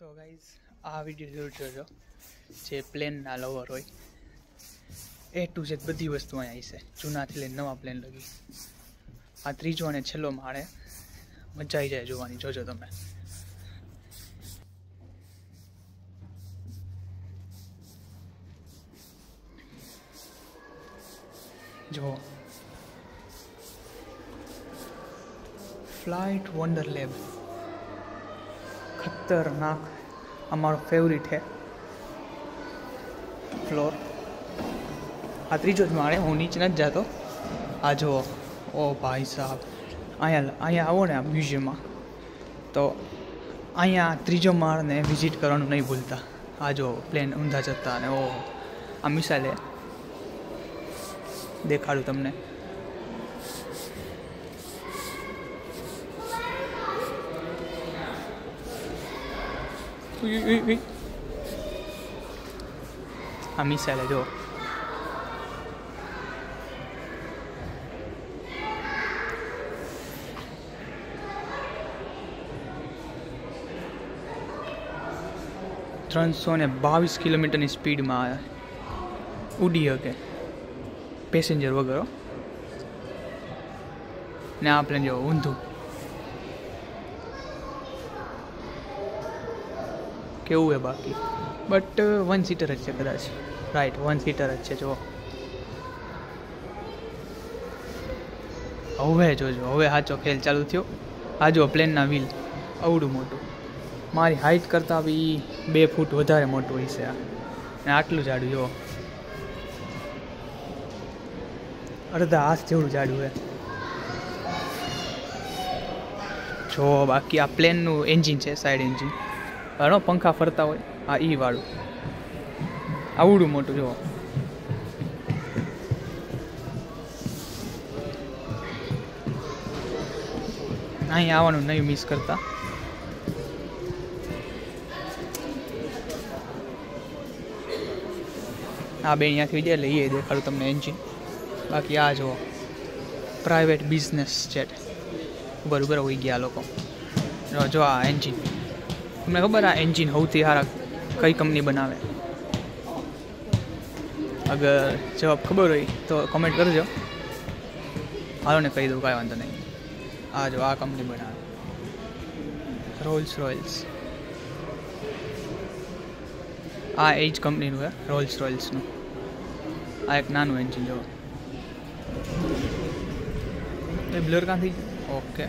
તો ગાઈઝ આ વિડીયો જરૂર જોજો જે પ્લેનના લવર હોય એ ટુ ઝેડ બધી વસ્તુ અહીંયા છે, જૂનાથી લઈને નવા પ્લેન લગી. આ ત્રીજો અને છેલ્લો માળે મજા આવી જાય જોવાની, જોજો તમે. જો ફ્લાઇટ વન્ડર લેબ खतरनाक हमारो फेवरेट है फ्लोर. आ तीजो ज माळे हूँ नीचे नहीं जातो. आ जो ओ भाई साहब अँ आवो ने म्यूजियम में तो अँ तीजो माळ ने विजिट करवानुं नहीं भूलता. आ जो प्लेन ऊंधा जता ने ओ आ मिसाइल देखाड़ू तमने. आ मिसाइल है जो त्रणसो ने 22 किलोमीटर स्पीड में उड़ी सके पेसेंजर वगैरह ने आ प्लेन जो ऊंधू केवू है बाकी बट 1 सीटर है कदाच. राइट 1 सीटर है. जो हवे जो हवे साचो खेल चालू थयो. आ जो प्लेन ना व्हील अवडू मोटू मारी हाइट करता भी 2 फूट वधारे मोटू होय छे. ने आटलू जाडू जो अर्धा हाथ जेवडू जाडू है. जो बाकी आ प्लेन नु एंजीन है, साइड एंजीन घणो पंखा फरता हो. आ ई वाळू आवडू मोटू जो अहीं आववानुं नहीं मिस करता. आ बे अहींयाथी विजय એટલે એ દેખાડું તમને એન્જિન. બાકી આ જો પ્રાઇવેટ બિઝનેસ જેટ બરોબર હોઈ ગયા લોકો. જો આ એન્જિન તમને ખબર આ એન્જિન સૌથી સારા કઈ કંપની બનાવે? અગર જવાબ ખબર હોય તો કમેન્ટ કરજો. હાલો ને કહી દઉં, કાંઈ વાંધો નહીં. આ જો આ કંપની બનાવે રોલ્સ રોયલ્સ. આ એ જ કંપનીનું છે રોલ્સ રોયલ્સનું. આ એક નાનું એન્જિન જો એ બ્લર ક્યાંથી. ઓકે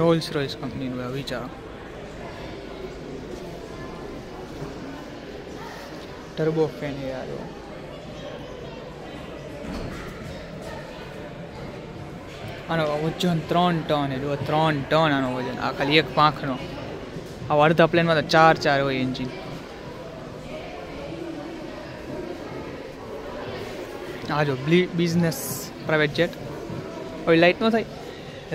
રોલ્સ રોયલ્સ કંપનીનું વિચારો. ટર્બો ફેન યાર આનો વજન 3 ટન. એટલે 3 ટન આનો વજન. આ ખાલી એક પાંખનો. આ અડધા પ્લેનમાં તો 4 હોય એન્જિન. આ જો બિઝનેસ પ્રાઇવેટ જેટ. હવે લાઇટ ન થાય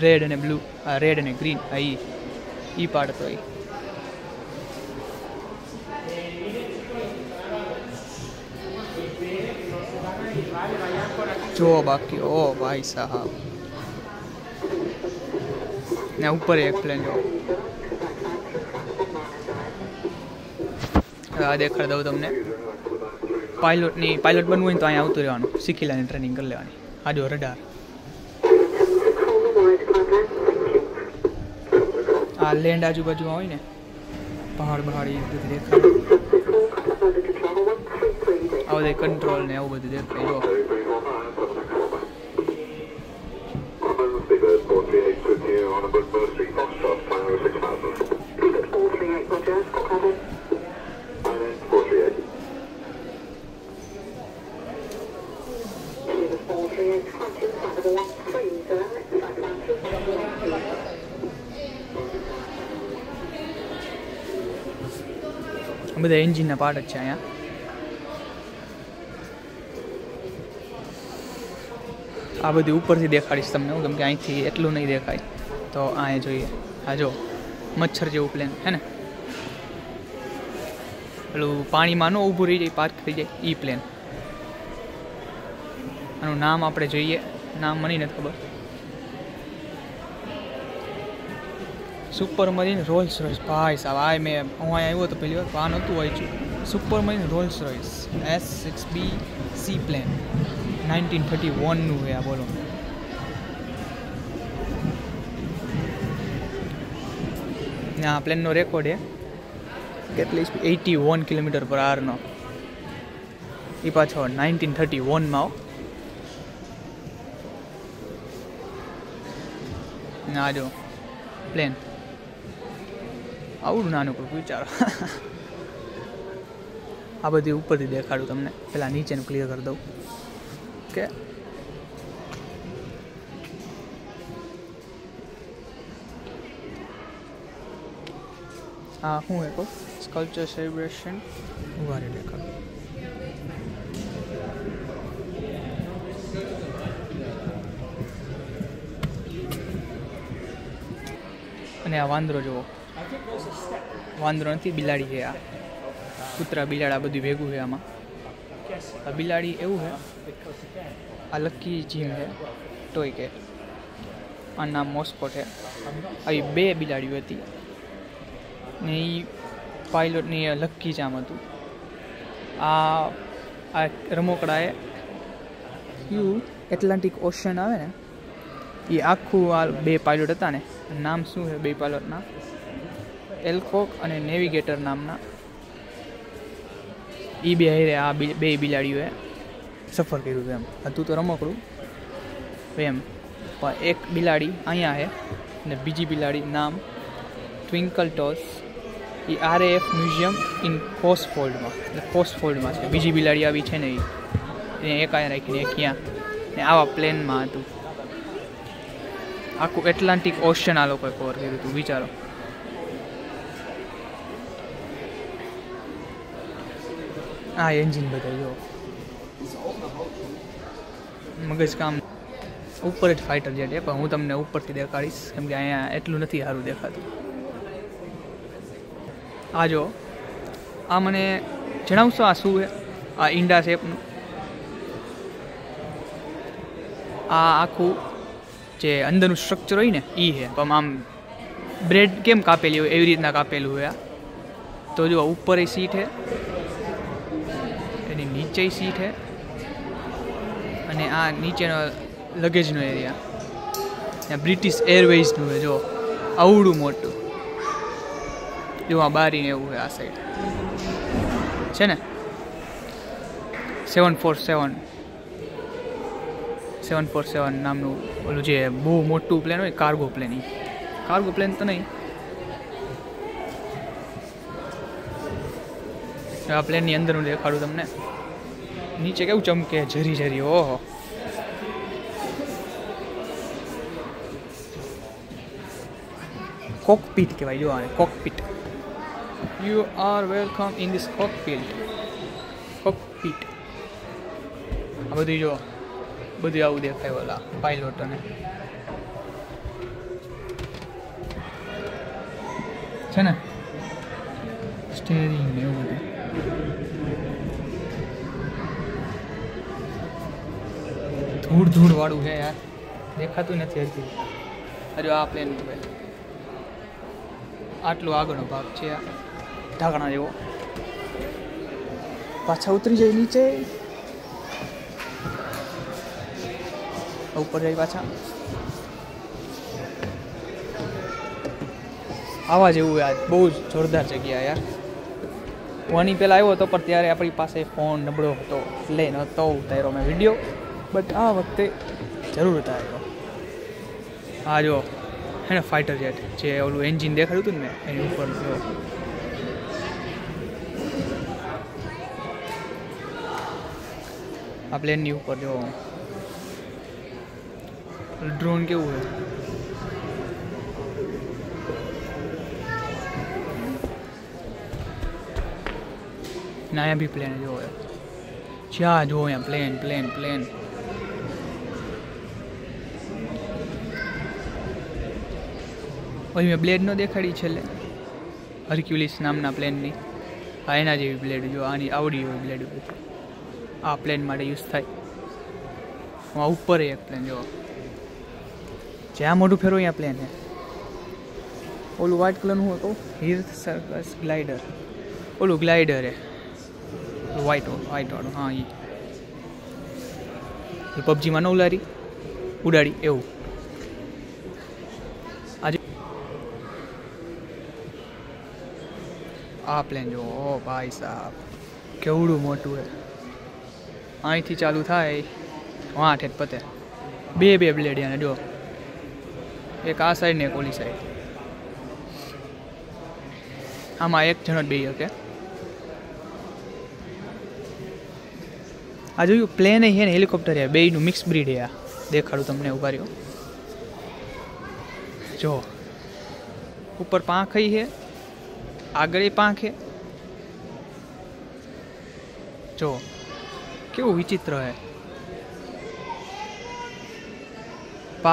રેડ અને બ્લુ, રેડ અને ગ્રીન. આ ઈ પાડતો હોય. જો બાકી ઓ ભાઈ સાહેબ ને ઉપર એક પ્લેન જો આ દેખાડ દઉં તમને. પાયલોટ બનવું હોય તો અહીંયા આવતું રહેવાનું, શીખી લેવાની, ટ્રેનિંગ કરી લેવાની. આ જો રડાર. આ લેન્ડ આજુબાજુમાં હોય ને પહાડ બહાડ એ બધું દેખાય. આ બધા કંટ્રોલ ને એવું બધું દેખાય. જો બધા એન્જિનના પાર્ટ જ છે અહીંયા. આ બધું ઉપરથી દેખાડીશ તમને હું, કેમ કે અહીંથી એટલું નહીં દેખાય. તો અહીંયા જોઈએ. આ જો મચ્છર જેવું પ્લેન છે ને, પેલું પાણીમાં ન ઊભું રહી જાય, પાર્ક થઈ જાય એ પ્લેન. આનું નામ આપણે જોઈએ. નામ મને નથી ખબર. सुपर मरीन रोल्स रॉयस भाई साहब आ मैं हूँ आया तो पहली बार नहोतुं वांच्युं Supermarine Rolls Royce S6B-C plane 1931 નું है आ बोलो आ प्लेन नो रेकॉर्ड है કેટલી 81 km/h નો એ પાછો 1931 માં ના જો પ્લેન આવડું નાનું કોઈ વિચારો આ બધી ઉપરથી દેખાડું તમને પહેલાં નીચેનું ક્લિયર કરી દઉં કે हाँ हूँ एक स्कल्पचर सेलिब्रेशन उभारे देखा અને આ વાંદરો જુઓ વાંદરો નથી બિલાડી છે આ કૂતરા બિલાડા બધું ભેગું છે આમાં આ બિલાડી એવું છે આ લકી જીમ છે ટોય કે આ નામ મોસ્કો છે આવી બે બિલાડીઓ હતી ને એ પાયલોટની લકી જામ હતું આ રમકડાએ કયું એટલાન્ટિક ઓશન આવે ને એ આખું આ બે પાયલોટ હતા ને નામ શું છે બે પાયલોટના એલ્કોક અને નેવિગેટર નામના એ બે હારે આ બે બિલાડીઓએ સફર કર્યું હતું એમ હતું તો રમકડું એમ પણ એક બિલાડી અહીંયા છે ને બીજી બિલાડી નામ ટ્વિંકલ ટોસ એ RAF મ્યુઝિયમ ઇન કોસ્ટફોલ્ડમાં એટલે કોસ્ટફોલ્ડમાં છે બીજી બિલાડી આવી છે ને એ એક અહીંયા રાખીને એક ક્યાં ને આવા પ્લેનમાં હતું આખું એટલાન્ટિક ઓશન આ લોકોએ કવર કર્યું હતું વિચારો આ એન્જિન બધા જો મગજ કામ ઉપર જ ફાઇટર જેટ છે પણ હું તમને ઉપરથી દેખાડીશ કેમ કે અહીંયા એટલું નથી સારું દેખાતું આ જો આ મને જણાવશો આ શું છે આ ઈંડા શેપનું આ આખું જે અંદરનું સ્ટ્રક્ચર હોય ને એ છે પણ આમ બ્રેડ કેમ કાપેલી હોય એવી રીતના કાપેલું હોય આ તો જો ઉપર એ સીટ છે એની નીચે સીટ છે અને આ નીચેનો લગેજનો એરિયા ત્યાં બ્રિટિશ એરવેઝનું છે જો આવડું મોટું જો આ બારીને એવું છે આ સાઈડ છે ને 747 નામનું ઓલું જે બહુ મોટું પ્લેન હોય કાર્ગો પ્લેન તો નહીં આ પ્લેનની અંદરનું દેખાડું તમને નીચે કેવું ચમકે ઝરી ઓહો કોકપીટ કહેવાય જો આને cockpit you are welcome in this cockpit આ બધું જો બધું આવું દેખાય ઓલા પાયલોટોને છે ને સ્ટેરિંગ એવું બધું ધૂળ વાળું છે યાર દેખાતું નથી હરતું અરે આ પ્લેન આટલો આગળનો ભાગ છે આ ઢાંકણા જેવો પાછા ઉતરી જાય નીચે ઉપર જાય પાછા આવા જેવું યાર બહુ જ જોરદાર જગ્યા યાર હું આની પહેલાં આવ્યો હતો પણ ત્યારે આપણી પાસે ફોન નબળો હતો એટલે નહોતો ઉતાર્યો મેં વિડીયો બટ આ વખતે જરૂર ઉતાર્યો હા જો હે ને ફાઇટર જેટ જે ઓલું એન્જિન દેખાડ્યું હતું ને મેં એની ઉપર જો આ પ્લેનની ઉપર જો ડ્રોન કેવું છે ને અહીંયા બી પ્લેન જો જ્યાં જો અહીંયા પ્લેન પછી મેં બ્લેડ નો દેખાડી છેલ્લે હર્ક્યુલિસ નામના પ્લેનની આ એના જેવી બ્લેડ જો આની આવડી હોય બ્લેડ આ પ્લેન માટે યુઝ થાય આ ઉપર એક પ્લેન જો જ્યાં મોટું ફેરવો અહીંયા પ્લેન છે ઓલું વ્હાઇટ કલરનું હોય કહું, હીર્થ સર્કસ ગ્લાઇડર, ઓલું ગ્લાઇડર હે વ્હાઇટ વાળું, હા એ પબજીમાં ન ઉલારી ઉડાડી એવું. આજે આ પ્લેન જો, ઓ ભાઈ સાહેબ કેવડું મોટું હે. અહીંથી ચાલુ થાય વાં ઠેઠ પતે. બે બ્લેડ યાને જો, એક આ સાઈડ ને એક ઓલી સાઈડ. આમાં એક જણો જ બેસી શકે. આ જોયું પ્લેન છે ને હેલિકોપ્ટર હે, બેયનું મિક્સ બ્રીડ હે. આ દેખાડું તમને, ઉભા રહ્યો. જો ઉપર પાંખ છે, આગળ પાંખ છે. જો કેવું વિચિત્ર હે.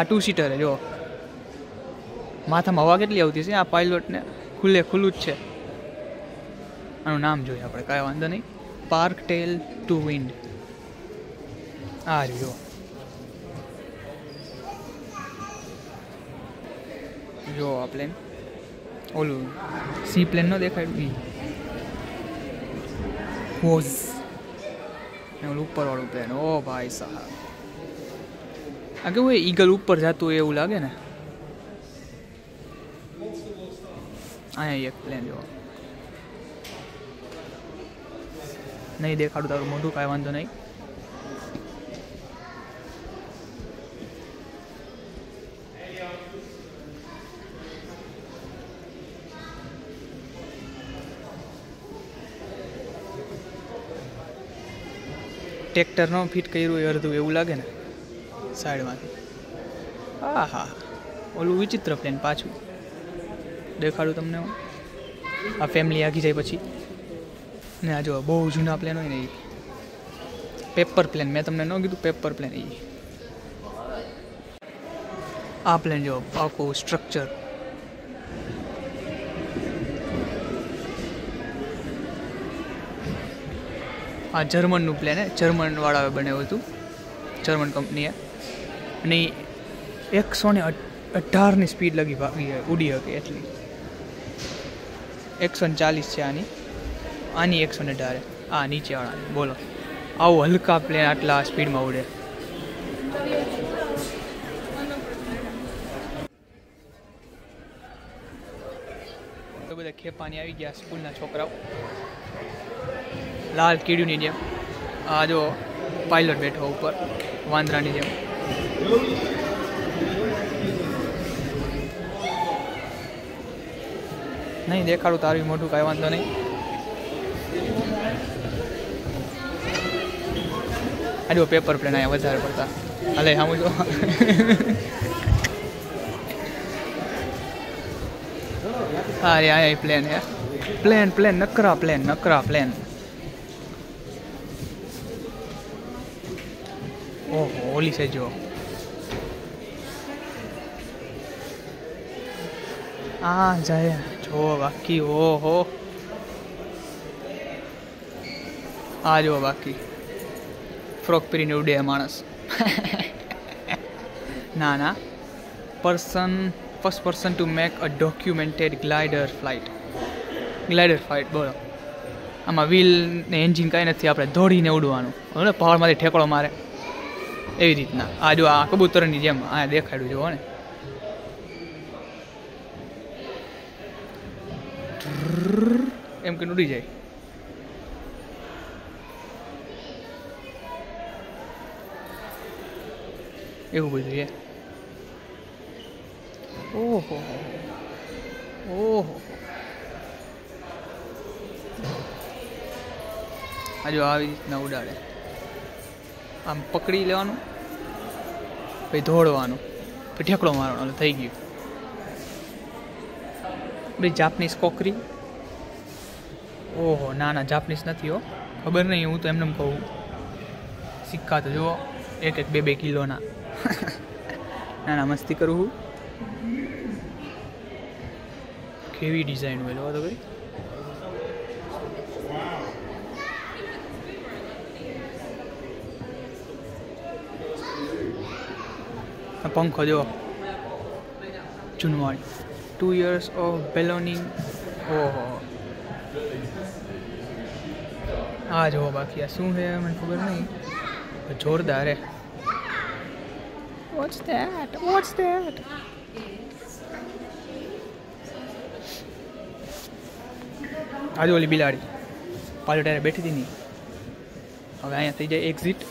ટુ સીટર હે. જો માથામાં હવા કેટલી આવતી છે આ પાયલોટને, ખુલ્લું જ છે. આનું નામ જોઈએ આપણે, કાંઈ વાંધો નહીં. પાર્ક ટેલ ટુ વિન્ડ. આ રહ્યો જો આ પ્લેન. ઓલું સી પ્લેન નો દેખાય હોઝ, ઓલું ઉપર વાળું પ્લેન. ઓ ભાઈ સાહેબ, આ કેવું ઈગલ ઉપર જતું હોય એવું લાગે ને. અહીંયા એક પ્લેન જો, નહીં દેખાડું તારું મોઢું, કાંઈ વાંધો નહીં. ટ્રેક્ટર નો ફિટ કર્યું હોય અડધું એવું લાગે ને સાઈડમાંથી. હા હા, ઓલું વિચિત્ર પ્લેન પાછું દેખાડું તમને. આ ફેમિલી આગી જાય પછી ને આ જો બહુ જૂના પ્લેન હોય ને એ પેપર પ્લેન. મેં તમને ન કીધું પેપર પ્લેન? એ આ પ્લેન જો આખું સ્ટ્રક્ચર. આ જર્મનનું પ્લેન હે, જર્મનવાળાએ બનાવ્યું હતું, જર્મન કંપનીએ. અને 118ની સ્પીડ લગી ઉડી શકે એટલી. 140 છે આની, 118. આ નીચેવાળાની બોલો, આવું હલકા પ્લેન આટલા સ્પીડમાં ઉડે. તો બધા ખેપાની આવી ગયા સ્કૂલના છોકરાઓ, લાલ કીડીની જેમ. આ જો પાયલોટ બેઠો ઉપર વાંદરાની જેમ. નહીં દેખાડું તારું મોટું, કાંઈ વાંધો નહીં. આ જો પેપર પ્લેન અહીંયા વધારે પડતા હાલે સામું જો. હા રે અહીંયા પ્લેન હે, પ્લેન નકરા પ્લેન. ઓહો ઓલી છે જો, આ જાય જો બાકી. ઓહો આ જો બાકી ફ્રોક પહેરીને ઉડે માણસ. ના first person to make a documented glider flight. બોલો, આમાં વ્હીલ ને એન્જિન કાંઈ નથી, આપણે દોડીને ઉડવાનું. બરાબર, પહાડમાંથી ઠેકડો મારે એવી રીતના. આ જો આ કબૂતરની જેમ અહીંયા દેખાડ્યું જોવો ને. એમ કે ઉડી જાય. એવું બધું છે. ઓહો આ જો આવી રીતના ઉડાડે. આમ પકડી લેવાનું, પછી દોડવાનું, પછી ઠેકડો મારવાનો, થઈ ગયું. ભાઈ જાપનીઝ કોકરી. ઓહો ના જાપનીઝ નથી હો, ખબર નહીં, હું તો એમને કહું. સિક્કા તો જુઓ, 1-2 કિલોના. ના મસ્તી કરું હું. કેવી ડિઝાઇન હોય લો તો ભાઈ. પંખો જો જૂનવાળી 2 years of ballooning. ઓહો આ જો બાકી આ શું છે મને ખબર નહીં, જોરદાર હે. What's that? What's that? આજે ઓલી બિલાડી પાછળ ટાયરે બેઠી હતી નહીં, હવે અહીંયા થઈ જાય એક્ઝિટ.